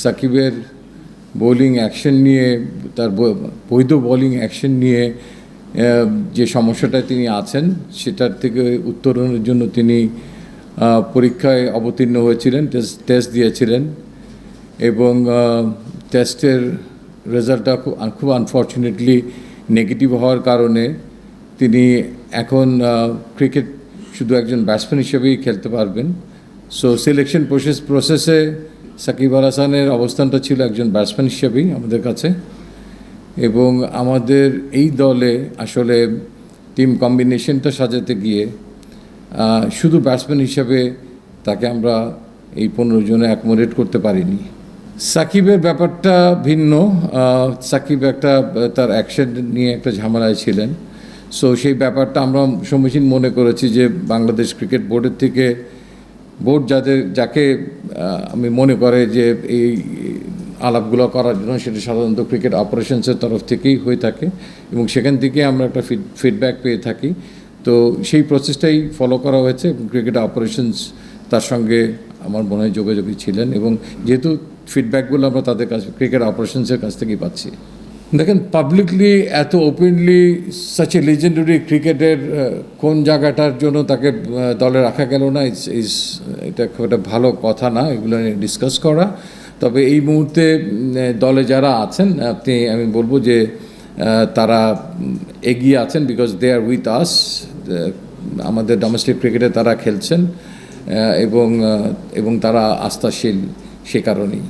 সাকিবের bowling action নিয়ে, তার বৈধ বোলিং অ্যাকশন নিয়ে যে সমস্যাটা তিনি আছেন সেটার থেকে উত্তরণের জন্য তিনি পরীক্ষায় অবতীর্ণ হয়েছিলেন, টেস্ট দিয়েছিলেন এবং টেস্টের রেজাল্টটা খুব আনফর্চুনেটলি নেগেটিভ হওয়ার কারণে তিনি এখন ক্রিকেট শুধু একজন ব্যাটসম্যান হিসেবেই খেলতে পারবেন। সো সিলেকশন প্রসেসে সাকিব আল হাসানের অবস্থানটা ছিল একজন ব্যাটসম্যান হিসেবেই আমাদের কাছে, এবং আমাদের এই দলে আসলে টিম কম্বিনেশনটা সাজাতে গিয়ে শুধু ব্যাটসম্যান হিসেবে তাকে আমরা এই 15 জনে অ্যাকোমোডেট করতে পারিনি। সাকিবের ব্যাপারটা ভিন্ন। সাকিব তার অ্যাকশন নিয়ে একটা ঝামেলায় ছিলেন। সো সেই ব্যাপারটা আমরা সম্মুখীন মনে করেছি যে বাংলাদেশ ক্রিকেট বোর্ডের থেকে, বোর্ড যাকে আমি মনে করে যে এই আলাপগুলো করার জন্য, সেটা সাধারণত ক্রিকেট অপারেশনসের তরফ থেকেই হয়ে থাকে এবং সেখান থেকে আমরা একটা ফিডব্যাক পেয়ে থাকি। তো সেই প্রসেসটাই ফলো করা হয়েছে এবং ক্রিকেট অপারেশনস তার সঙ্গে আমার মনে হয় যোগাযোগী ছিলেন, এবং যেহেতু ফিডব্যাকগুলো আমরা তাদের কাছে, ক্রিকেট অপারেশনসের কাছ থেকেই পাচ্ছি। দেখেন, পাবলিকলি এত ওপেনলি সাচ এ লিজেন্ডারি ক্রিকেটের কোন জায়গাটার জন্য তাকে দলে রাখা গেল না, এটা খুব একটা ভালো কথা না এগুলো নিয়ে ডিসকাস করা। তবে এই মুহূর্তে দলে যারা আছেন, আমি বলবো যে তারা এগিয়ে আছেন, because they R with us. আমাদের ডোমেস্টিক ক্রিকেটে তারা খেলছেন এবং তারা আস্থাশীল সে কারণেই।